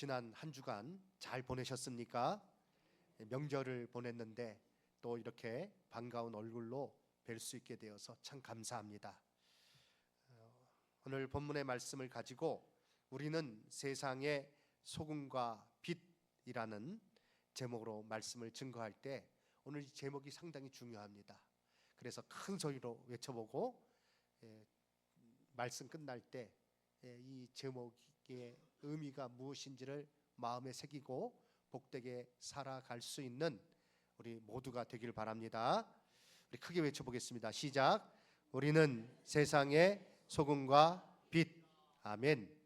지난 한 주간 잘 보내셨습니까? 명절을 보냈는데 또 이렇게 반가운 얼굴로 뵐 수 있게 되어서 참 감사합니다. 오늘 본문의 말씀을 가지고 우리는 세상의 소금과 빛이라는 제목으로 말씀을 증거할 때 오늘 이 제목이 상당히 중요합니다. 그래서 큰 소리로 외쳐보고 말씀 끝날 때 이 제목의 의미가 무엇인지를 마음에 새기고 복되게 살아갈 수 있는 우리 모두가 되길 바랍니다. 우리 크게 외쳐보겠습니다. 시작. 우리는 세상의 소금과 빛. 아멘.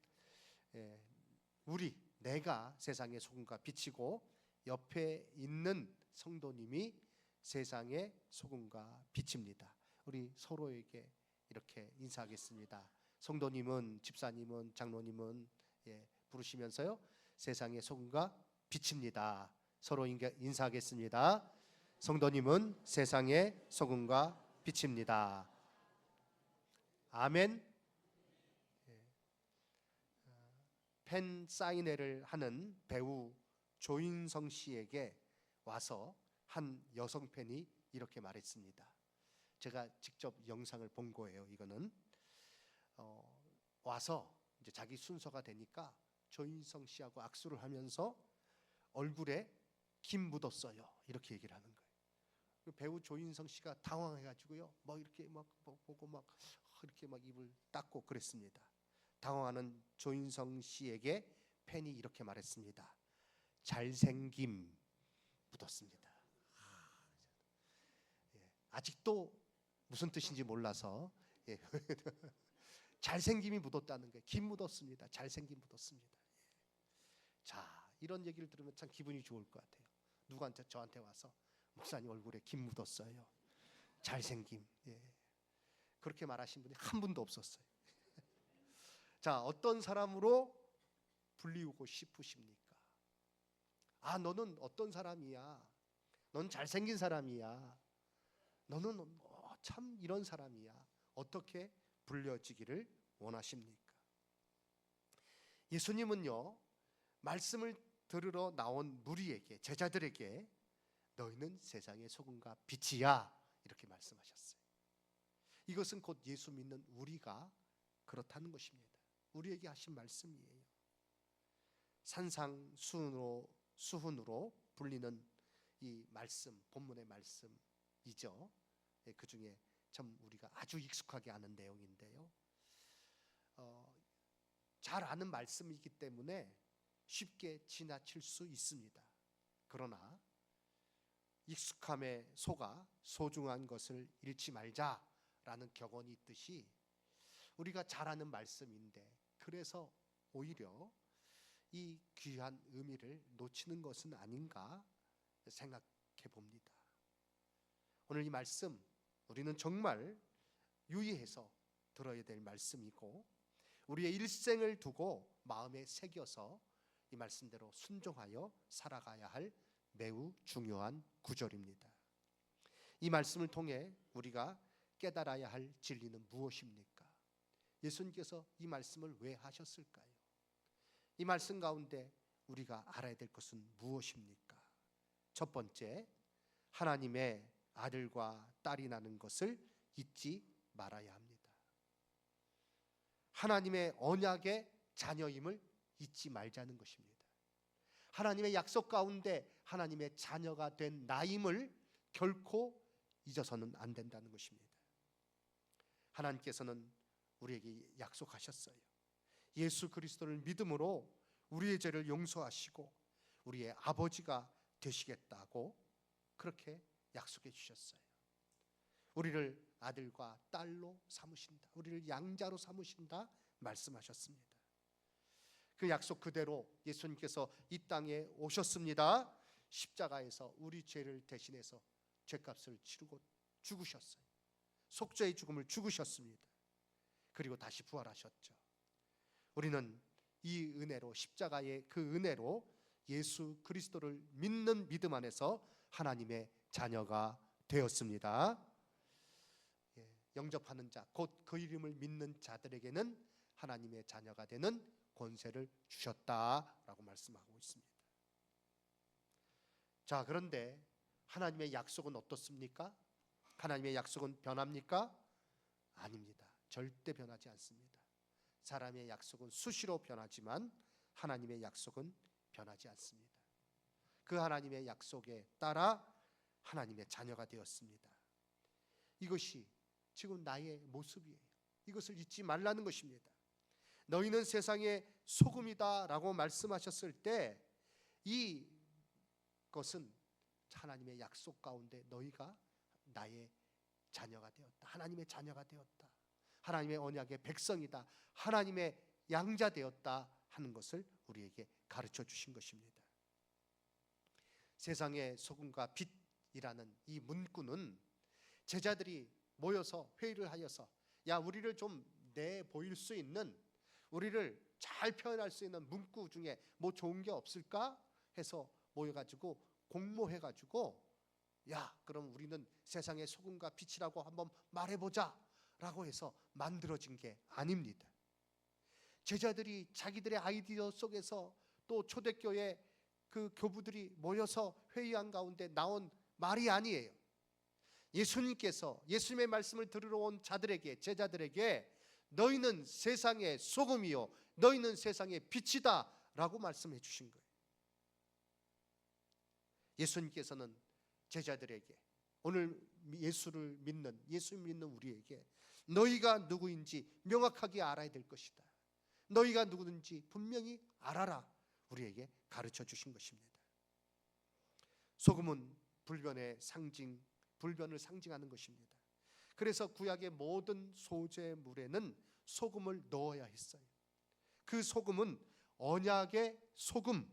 내가 세상의 소금과 빛이고 옆에 있는 성도님이 세상의 소금과 빛입니다. 우리 서로에게 이렇게 인사하겠습니다. 성도님은, 집사님은, 장로님은 부르시면서요, 세상의 소금과 빛입니다. 서로 인사하겠습니다. 성도님은 세상의 소금과 빛입니다. 아멘. 팬 사인회를 하는 배우 조인성 씨에게 와서 한 여성 팬이 이렇게 말했습니다. 제가 직접 영상을 본 거예요. 이거는 와서 이제 자기 순서가 되니까 조인성 씨하고 악수를 하면서 얼굴에 김 묻었어요. 이렇게 얘기를 하는 거예요. 배우 조인성 씨가 당황해가지고요, 막 이렇게 막 보고 막 이렇게 막 입을 닦고 그랬습니다. 당황하는 조인성 씨에게 팬이 이렇게 말했습니다. 잘생김 묻었습니다. 아직도 무슨 뜻인지 몰라서 잘생김이 묻었다는 거예요. 김 묻었습니다. 잘생김 묻었습니다. 자, 이런 얘기를 들으면 참 기분이 좋을 것 같아요. 누구한테 저한테 와서 목사님 얼굴에 김 묻었어요. 잘생김. 그렇게 말하신 분이 한 분도 없었어요. 자, 어떤 사람으로 불리우고 싶으십니까? 아, 너는 어떤 사람이야? 넌 잘생긴 사람이야. 너는 참 이런 사람이야. 어떻게 불려지기를 원하십니까? 예수님은요, 말씀을 들으러 나온 무리에게, 제자들에게 너희는 세상의 소금과 빛이야, 이렇게 말씀하셨어요. 이것은 곧 예수 믿는 우리가 그렇다는 것입니다. 우리에게 하신 말씀이에요. 산상수훈으로 불리는 이 말씀, 본문의 말씀이죠. 그 중에 참 우리가 아주 익숙하게 아는 내용인데요, 잘 아는 말씀이기 때문에 쉽게 지나칠 수 있습니다. 그러나 익숙함에 속아 소중한 것을 잃지 말자라는 격언이 있듯이 우리가 잘 아는 말씀인데 그래서 오히려 이 귀한 의미를 놓치는 것은 아닌가 생각해 봅니다. 오늘 이 말씀 우리는 정말 유의해서 들어야 될 말씀이고 우리의 일생을 두고 마음에 새겨서 이 말씀대로 순종하여 살아가야 할 매우 중요한 구절입니다. 이 말씀을 통해 우리가 깨달아야 할 진리는 무엇입니까? 예수님께서 이 말씀을 왜 하셨을까요? 이 말씀 가운데 우리가 알아야 될 것은 무엇입니까? 첫 번째, 하나님의 아들과 딸이 나는 것을 잊지 말아야 합니다. 하나님의 언약의 자녀임을 잊지 말자는 것입니다. 하나님의 약속 가운데 하나님의 자녀가 된 나임을 결코 잊어서는 안 된다는 것입니다. 하나님께서는 우리에게 약속하셨어요. 예수 그리스도를 믿음으로 우리의 죄를 용서하시고 우리의 아버지가 되시겠다고 그렇게 약속해 주셨어요. 우리를 아들과 딸로 삼으신다, 우리를 양자로 삼으신다 말씀하셨습니다. 그 약속 그대로 예수님께서 이 땅에 오셨습니다. 십자가에서 우리 죄를 대신해서 죄값을 치르고 죽으셨어요. 속죄의 죽음을 죽으셨습니다. 그리고 다시 부활하셨죠. 우리는 이 은혜로, 십자가의 그 은혜로 예수 그리스도를 믿는 믿음 안에서 하나님의 자녀가 되었습니다. 영접하는 자, 곧 그 이름을 믿는 자들에게는 하나님의 자녀가 되는 권세를 주셨다라고 말씀하고 있습니다. 자, 그런데 하나님의 약속은 어떻습니까? 하나님의 약속은 변합니까? 아닙니다. 절대 변하지 않습니다. 사람의 약속은 수시로 변하지만 하나님의 약속은 변하지 않습니다. 그 하나님의 약속에 따라 하나님의 자녀가 되었습니다. 이것이 지금 나의 모습이에요. 이것을 잊지 말라는 것입니다. 너희는 세상의 소금이다 라고 말씀하셨을 때 이것은 하나님의 약속 가운데 너희가 나의 자녀가 되었다, 하나님의 자녀가 되었다, 하나님의 언약의 백성이다, 하나님의 양자 되었다 하는 것을 우리에게 가르쳐 주신 것입니다. 세상의 소금과 빛이라는 이 문구는 제자들이 모여서 회의를 하여서 야, 우리를 좀 내보일 수 있는, 우리를 잘 표현할 수 있는 문구 중에 뭐 좋은 게 없을까 해서 모여가지고 공모해가지고 야, 그럼 우리는 세상의 소금과 빛이라고 한번 말해보자 라고 해서 만들어진 게 아닙니다. 제자들이 자기들의 아이디어 속에서 또 초대교회 그 교부들이 모여서 회의한 가운데 나온 말이 아니에요. 예수님께서 예수님의 말씀을 들으러 온 자들에게, 제자들에게 너희는 세상의 소금이요 너희는 세상의 빛이다 라고 말씀해 주신 거예요. 예수님께서는 제자들에게, 오늘 예수를 믿는, 예수 믿는 우리에게 너희가 누구인지 명확하게 알아야 될 것이다, 너희가 누구든지 분명히 알아라, 우리에게 가르쳐 주신 것입니다. 소금은 불변의 상징, 불변을 상징하는 것입니다. 그래서 구약의 모든 소재물에는 소금을 넣어야 했어요. 그 소금은 언약의 소금,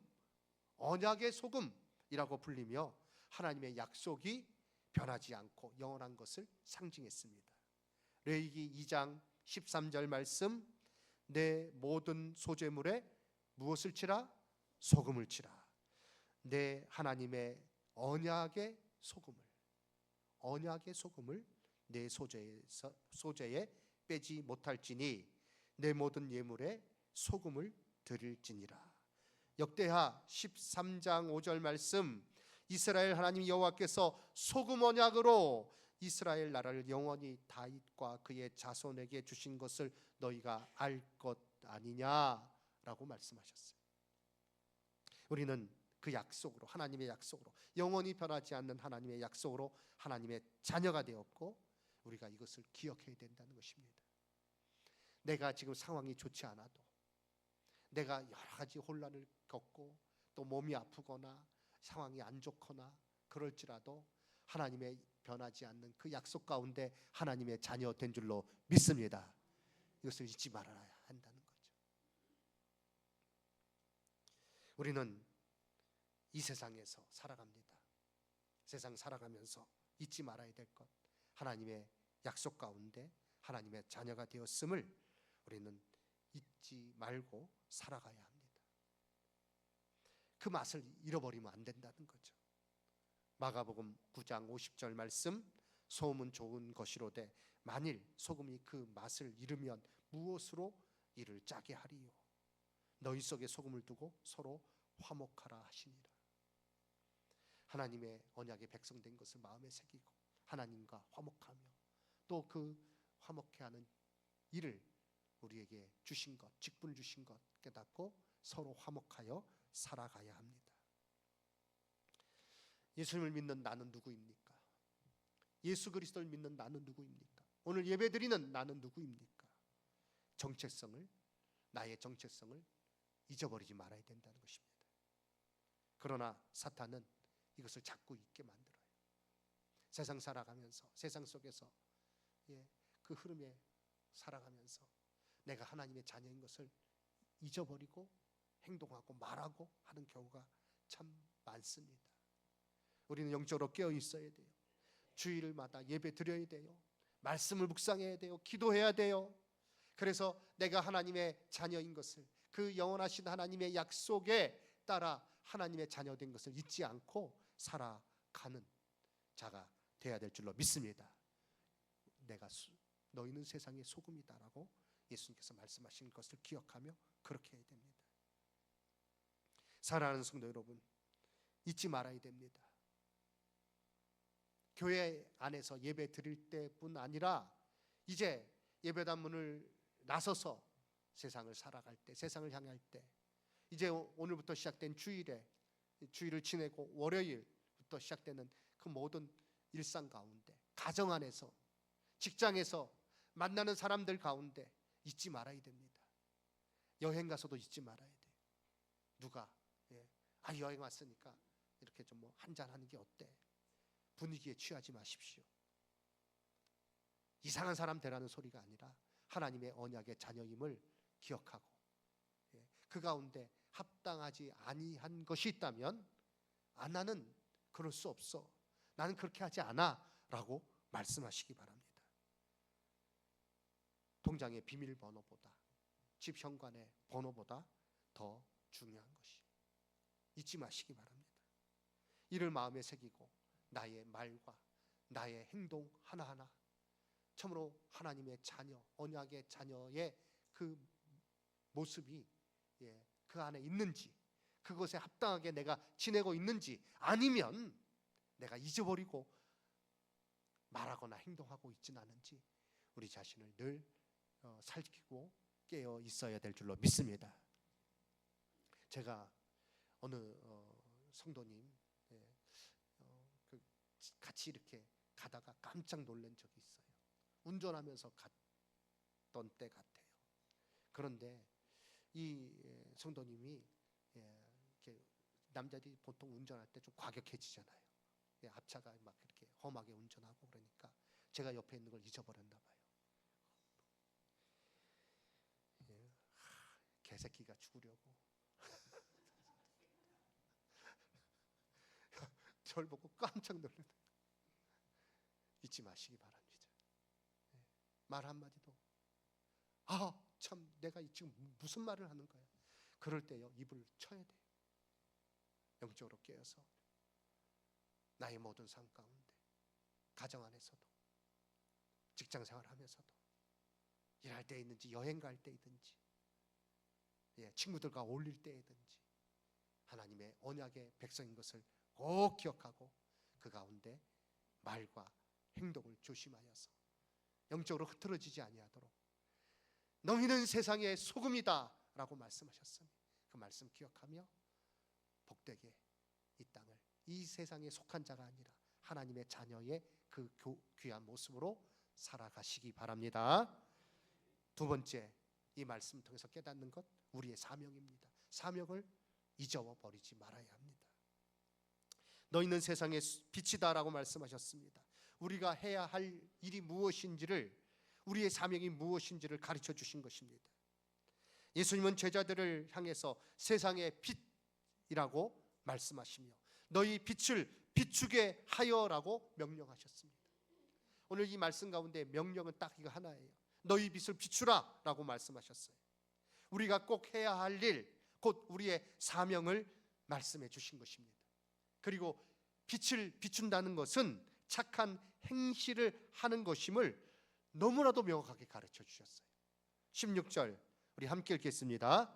언약의 소금이라고 불리며 하나님의 약속이 변하지 않고 영원한 것을 상징했습니다. 레위기 2장 13절 말씀, 내 모든 소재물에 무엇을 치라? 소금을 치라. 내 하나님의 언약의 소금을, 언약의 소금을 내 소재에 빼지 못할지니 내 모든 예물에 소금을 드릴지니라. 역대하 13장 5절 말씀, 이스라엘 하나님 여호와께서 소금 언약으로 이스라엘 나라를 영원히 다윗과 그의 자손에게 주신 것을 너희가 알 것 아니냐라고 말씀하셨어요. 우리는 그 약속으로, 하나님의 약속으로, 영원히 변하지 않는 하나님의 약속으로 하나님의 자녀가 되었고 우리가 이것을 기억해야 된다는 것입니다. 내가 지금 상황이 좋지 않아도, 내가 여러 가지 혼란을 겪고 또 몸이 아프거나 상황이 안 좋거나 그럴지라도 하나님의 변하지 않는 그 약속 가운데 하나님의 자녀 된 줄로 믿습니다. 이것을 잊지 말아야 한다는 거죠. 우리는 이 세상에서 살아갑니다. 세상 살아가면서 잊지 말아야 될 것, 하나님의 약속 가운데 하나님의 자녀가 되었음을 우리는 잊지 말고 살아가야 합니다. 그 맛을 잃어버리면 안 된다는 거죠. 마가복음 9장 50절 말씀, 소금은 좋은 것이로되 만일 소금이 그 맛을 잃으면 무엇으로 이를 짜게 하리요? 너희 속에 소금을 두고 서로 화목하라 하시니라. 하나님의 언약의 백성 된 것을 마음에 새기고 하나님과 화목하며 또 그 화목해 하는 일을 우리에게 주신 것, 직분을 주신 것 깨닫고 서로 화목하여 살아가야 합니다. 예수님을 믿는 나는 누구입니까? 예수 그리스도를 믿는 나는 누구입니까? 오늘 예배드리는 나는 누구입니까? 정체성을, 나의 정체성을 잊어버리지 말아야 된다는 것입니다. 그러나 사탄은 이것을 자꾸 잊게 만들어요. 세상 살아가면서, 세상 속에서 그 흐름에 살아가면서 내가 하나님의 자녀인 것을 잊어버리고 행동하고 말하고 하는 경우가 참 많습니다. 우리는 영적으로 깨어 있어야 돼요. 주일마다 예배 드려야 돼요. 말씀을 묵상해야 돼요. 기도해야 돼요. 그래서 내가 하나님의 자녀인 것을, 그 영원하신 하나님의 약속에 따라 하나님의 자녀된 것을 잊지 않고 살아가는 자가 되어야 될 줄로 믿습니다. 너희는 세상의 소금이다라고 예수님께서 말씀하신 것을 기억하며 그렇게 해야 됩니다. 사랑하는 성도 여러분, 잊지 말아야 됩니다. 교회 안에서 예배 드릴 때뿐 아니라 이제 예배당 문을 나서서 세상을 살아갈 때, 세상을 향할 때, 이제 오늘부터 시작된 주일을 지내고 월요일부터 시작되는 그 모든 일상 가운데, 가정 안에서, 직장에서 만나는 사람들 가운데 잊지 말아야 됩니다. 여행 가서도 잊지 말아야 돼요. 누가 여행 왔으니까 이렇게 좀 뭐 한잔 하는 게 어때? 분위기에 취하지 마십시오. 이상한 사람 되라는 소리가 아니라 하나님의 언약의 자녀임을 기억하고 그 가운데 합당하지 아니한 것이 있다면 나는 그럴 수 없어, 나는 그렇게 하지 않아 라고 말씀하시기 바랍니다. 통장의 비밀번호보다, 집 현관의 번호보다 더 중요한 것이, 잊지 마시기 바랍니다. 이를 마음에 새기고 나의 말과 나의 행동 하나하나 참으로 하나님의 자녀, 언약의 자녀의 그 모습이 그 안에 있는지, 그것에 합당하게 내가 지내고 있는지, 아니면 내가 잊어버리고 말하거나 행동하고 있지는 않은지 우리 자신을 늘 살피고 깨어 있어야 될 줄로 믿습니다. 제가 어느 성도님 같이 이렇게 가다가 깜짝 놀란 적이 있어요. 운전하면서 갔던 때 같아요. 그런데 이 성도님이 이렇게 남자들이 보통 운전할 때 좀 과격해지잖아요. 앞차가 막 이렇게 험하게 운전하고 그러니까 제가 옆에 있는 걸 잊어버렸나 봐요. 개새끼가 죽으려고 저를 보고 깜짝 놀랐어요. 잊지 마시기 바랍니다. 말 한마디도 참 내가 지금 무슨 말을 하는 거야. 그럴 때요 입을 쳐야 돼요. 영적으로 깨어서 나의 모든 삶 가운데, 가정 안에서도, 직장생활 하면서도, 일할 때 있는지 여행 갈 때 있든지, 친구들과 어울릴 때이든지 하나님의 언약의 백성인 것을 꼭 기억하고 그 가운데 말과 행동을 조심하여서 영적으로 흐트러지지 아니하도록, 너희는 세상의 소금이다 라고 말씀하셨으니 그 말씀 기억하며 복되게 이 땅을 이 세상에 속한 자가 아니라 하나님의 자녀의 그 귀한 모습으로 살아가시기 바랍니다. 두 번째, 이 말씀 통해서 깨닫는 것, 우리의 사명입니다. 사명을 잊어버리지 말아야 합니다. 너희는 세상의 빛이다 라고 말씀하셨습니다. 우리가 해야 할 일이 무엇인지를, 우리의 사명이 무엇인지를 가르쳐 주신 것입니다. 예수님은 제자들을 향해서 세상의 빛이라고 말씀하시며 너희 빛을 비추게 하여라고 명령하셨습니다. 오늘 이 말씀 가운데 명령은 딱 이거 하나예요. 너희 빛을 비추라 라고 말씀하셨어요. 우리가 꼭 해야 할 일, 곧 우리의 사명을 말씀해 주신 것입니다. 그리고 빛을 비춘다는 것은 착한 행실을 하는 것임을 너무나도 명확하게 가르쳐 주셨어요. 16절 우리 함께 읽겠습니다.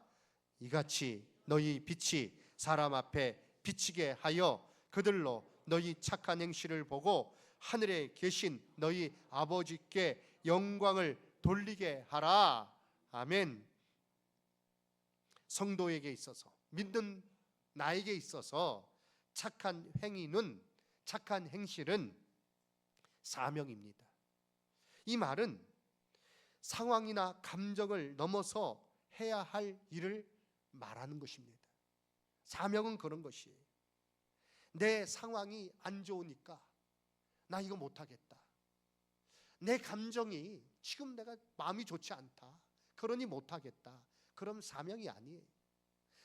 이같이 너희 빛이 사람 앞에 비치게 하여 그들로 너희 착한 행실을 보고 하늘에 계신 너희 아버지께 영광을 돌리게 하라. 아멘. 성도에게 있어서, 믿는 나에게 있어서 착한 행위는, 착한 행실은 사명입니다. 이 말은 상황이나 감정을 넘어서 해야 할 일을 말하는 것입니다. 사명은 그런 것이에요. 내 상황이 안 좋으니까 나 이거 못하겠다. 내 감정이 지금 내가 마음이 좋지 않다. 그러니 못하겠다. 그럼 사명이 아니에요.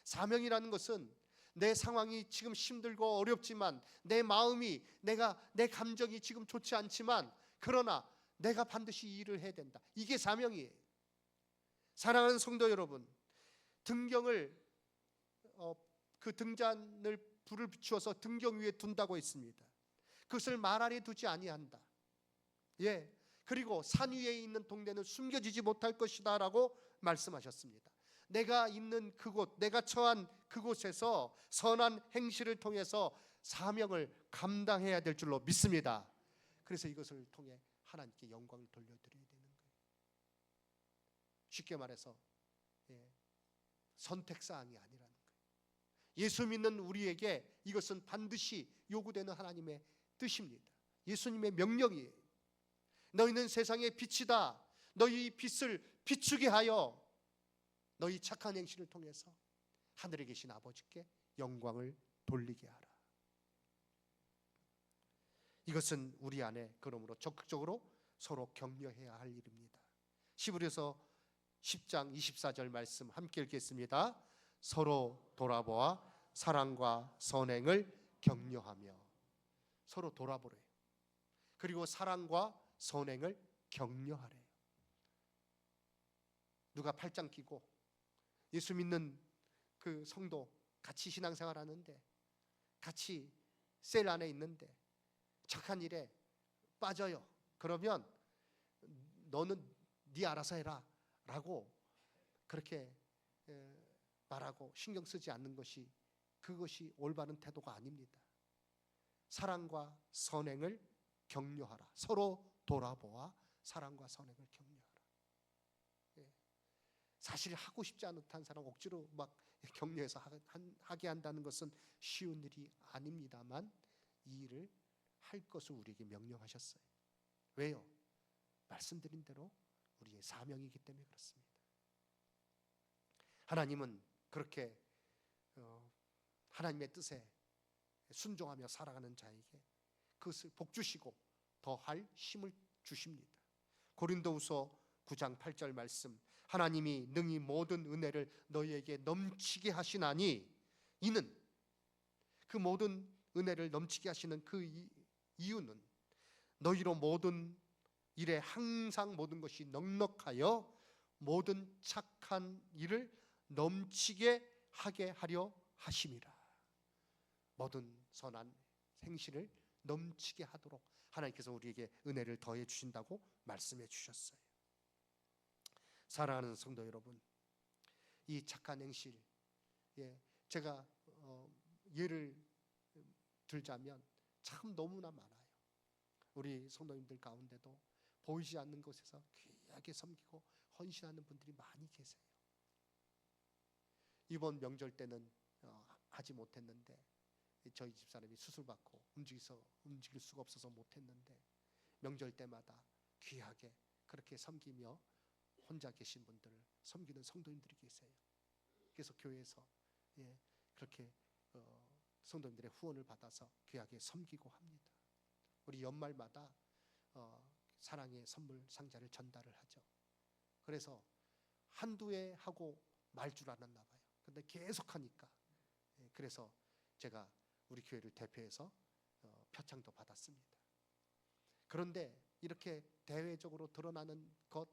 사명이라는 것은 내 상황이 지금 힘들고 어렵지만, 내 마음이, 내 감정이 지금 좋지 않지만, 그러나 내가 반드시 이 일을 해야 된다. 이게 사명이에요. 사랑하는 성도 여러분, 등경을 그 등잔을 불을 비추어서 등경 위에 둔다고 했습니다. 그것을 말 아래 두지 아니한다. 그리고 산 위에 있는 동네는 숨겨지지 못할 것이다 라고 말씀하셨습니다. 내가 있는 그곳, 내가 처한 그곳에서 선한 행실을 통해서 사명을 감당해야 될 줄로 믿습니다. 그래서 이것을 통해 하나님께 영광을 돌려드려야 되는 거예요. 쉽게 말해서 선택사항이 아니라는 거예요. 예수 믿는 우리에게 이것은 반드시 요구되는 하나님의 뜻입니다. 예수님의 명령이에요. 너희는 세상의 빛이다. 너희 빛을 비추게 하여 너희 착한 행실을 통해서 하늘에 계신 아버지께 영광을 돌리게 하라. 이것은 우리 안에 그러므로 적극적으로 서로 격려해야 할 일입니다. 히브리서 10장 24절 말씀 함께 읽겠습니다. 서로 돌아보아 사랑과 선행을 격려하며. 서로 돌아보래요. 그리고 사랑과 선행을 격려하래요. 누가 팔짱 끼고 예수 믿는 그 성도 같이 신앙생활 하는데, 같이 셀 안에 있는데 착한 일에 빠져요. 그러면 너는 네 알아서 해라 라고 그렇게 말하고 신경 쓰지 않는 것이, 그것이 올바른 태도가 아닙니다. 사랑과 선행을 격려하라. 서로 돌아보아 사랑과 선행을 격려하라. 사실 하고 싶지 않은 사람 억지로 막 격려해서 하게 한다는 것은 쉬운 일이 아닙니다만 이 일을 할 것을 우리에게 명령하셨어요. 왜요? 말씀드린 대로 우리의 사명이기 때문에 그렇습니다. 하나님은 그렇게 하나님의 뜻에 순종하며 살아가는 자에게 그것을 복주시고 더할 힘을 주십니다. 고린도후서 9장 8절 말씀, 하나님이 능히 모든 은혜를 너희에게 넘치게 하시나니, 이는 그 모든 은혜를 넘치게 하시는 그 이유는 너희로 모든 일에 항상 모든 것이 넉넉하여 모든 착한 일을 넘치게 하게 하려 하심이라. 모든 선한 행실을 넘치게 하도록 하나님께서 우리에게 은혜를 더해 주신다고 말씀해 주셨어요. 사랑하는 성도 여러분, 이 착한 행실, 제가 예를 들자면 참 너무나 많아요. 우리 성도님들 가운데도 보이지 않는 곳에서 귀하게 섬기고 헌신하는 분들이 많이 계세요. 이번 명절 때는 하지 못했는데, 저희 집사람이 수술받고 움직일 수가 없어서 못했는데, 명절 때마다 귀하게 그렇게 섬기며 혼자 계신 분들을 섬기는 성도님들이 계세요. 그래서 교회에서 그렇게 성도님들의 후원을 받아서 귀하게 섬기고 합니다. 우리 연말마다 사랑의 선물 상자를 전달을 하죠. 그래서 한두 해 하고 말 줄 알았나 봐요. 근데 계속 하니까, 그래서 제가 우리 교회를 대표해서 표창도 받았습니다. 그런데 이렇게 대외적으로 드러나는 것,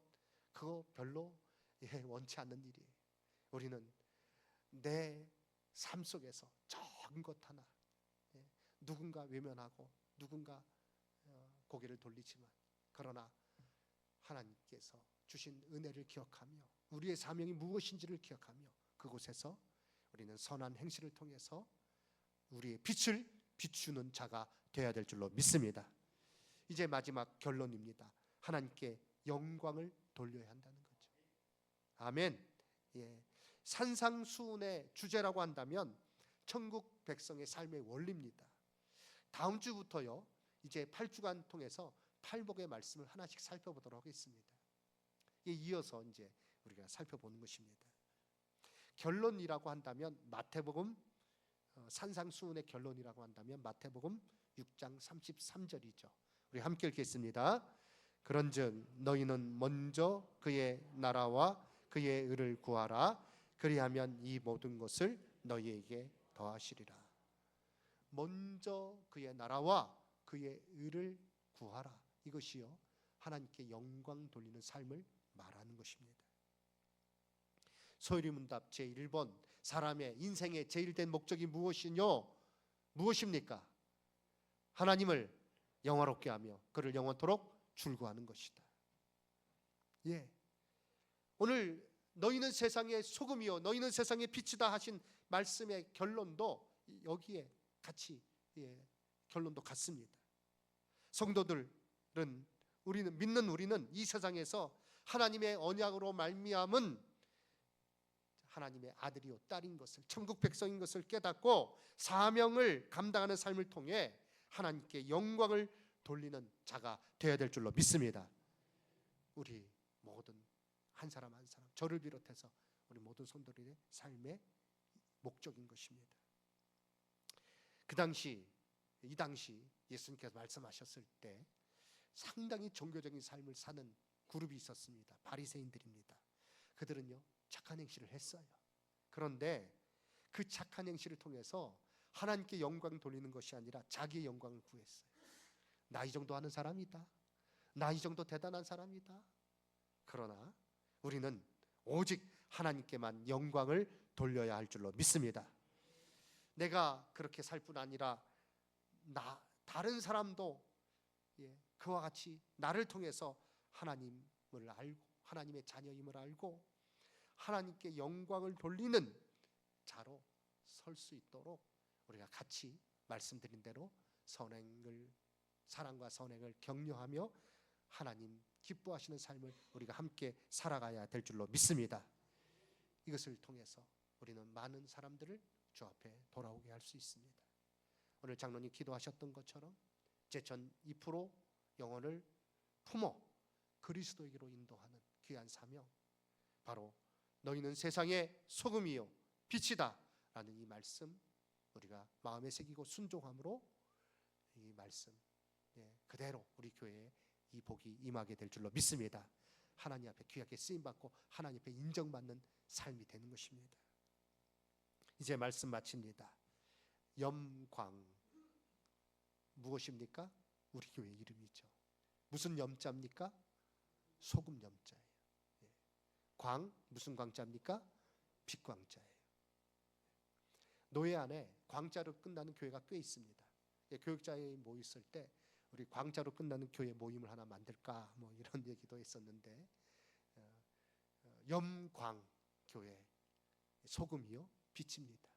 그거 별로 원치 않는 일이에요. 우리는 내 삶 속에서 적은 것 하나, 누군가 외면하고 누군가 고개를 돌리지만, 그러나 하나님께서 주신 은혜를 기억하며 우리의 사명이 무엇인지를 기억하며 그곳에서 우리는 선한 행실을 통해서 우리의 빛을 비추는 자가 되어야 될 줄로 믿습니다. 이제 마지막 결론입니다. 하나님께 영광을 돌려야 한다는 거죠. 아멘. 산상수훈의 주제라고 한다면 천국 백성의 삶의 원리입니다. 다음 주부터요, 이제 8주간 통해서 팔복의 말씀을 하나씩 살펴보도록 하겠습니다. 이어서 이제 우리가 살펴보는 것입니다. 결론이라고 한다면 마태복음, 산상수훈의 결론이라고 한다면 마태복음 6장 33절이죠. 우리 함께 읽겠습니다. 그런즉 너희는 먼저 그의 나라와 그의 의를 구하라. 그리하면 이 모든 것을 너희에게 더하시리라. 먼저 그의 나라와 그의 의를 구하라. 이것이요, 하나님께 영광 돌리는 삶을 말하는 것입니다. 소요리문답 제1번, 사람의 인생의 제일 된 목적이 무엇입니까? 하나님을 영화롭게 하며 그를 영원토록 출구하는 것이다. 예. 오늘 너희는 세상의 소금이요 너희는 세상의 빛이다 하신 말씀의 결론도 여기에 같이 결론도 같습니다. 성도들은 우리는 이 세상에서 하나님의 언약으로 말미암은 하나님의 아들이요 딸인 것을, 천국 백성인 것을 깨닫고 사명을 감당하는 삶을 통해 하나님께 영광을 돌리는 자가 되어야 될 줄로 믿습니다. 우리 모든 한 사람 한 사람, 저를 비롯해서 우리 모든 성도들의 삶의 목적인 것입니다. 이 당시 예수님께서 말씀하셨을 때 상당히 종교적인 삶을 사는 그룹이 있었습니다. 바리새인들입니다. 그들은요 착한 행실을 했어요. 그런데 그 착한 행실을 통해서 하나님께 영광 돌리는 것이 아니라 자기의 영광을 구했어요. 나 이 정도 하는 사람이다, 나 이 정도 대단한 사람이다. 그러나 우리는 오직 하나님께만 영광을 돌려야 할 줄로 믿습니다. 내가 그렇게 살 뿐 아니라 다른 사람도 그와 같이 나를 통해서 하나님을 알고 하나님의 자녀임을 알고 하나님께 영광을 돌리는 자로 설 수 있도록 우리가 같이 말씀드린 대로 사랑과 선행을 격려하며 하나님 기뻐하시는 삶을 우리가 함께 살아가야 될 줄로 믿습니다. 이것을 통해서 우리는 많은 사람들을 주 앞에 돌아오게 할 수 있습니다. 오늘 장로님 기도하셨던 것처럼 제천 2% 영혼을 품어 그리스도에게로 인도하는 귀한 사명, 바로 너희는 세상의 소금이요 빛이다 라는 이 말씀 우리가 마음에 새기고 순종함으로 이 말씀 그대로 우리 교회에 이 복이 임하게 될 줄로 믿습니다. 하나님 앞에 귀하게 쓰임받고 하나님 앞에 인정받는 삶이 되는 것입니다. 이제 말씀 마칩니다. 염광 무엇입니까? 우리 교회 이름이죠. 무슨 염자입니까? 소금 염자예요. 광 무슨 광자입니까? 빛광자예요. 노예 안에 광자로 끝나는 교회가 꽤 있습니다. 교육자에 모였을 때 우리 광자로 끝나는 교회 모임을 하나 만들까 뭐 이런 얘기도 했었는데 염광 교회 소금이요 빛입니다.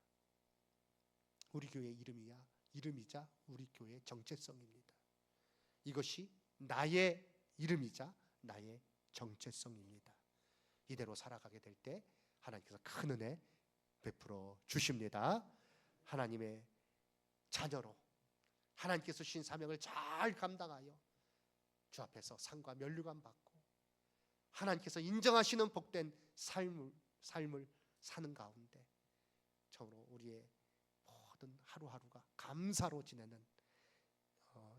우리 교회 이름이자 우리 교회의 정체성입니다. 이것이 나의 이름이자 나의 정체성입니다. 이대로 살아가게 될 때 하나님께서 큰 은혜 베풀어 주십니다. 하나님의 자녀로 하나님께서 주신 사명을 잘 감당하여 주 앞에서 상과 면류관 받고 하나님께서 인정하시는 복된 삶을 사는 가운데 참으로 우리의 모든 하루하루가 감사로 지내는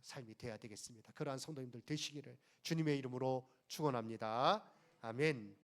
삶이 되어야 되겠습니다. 그러한 성도님들 되시기를 주님의 이름으로 축원합니다. 아멘.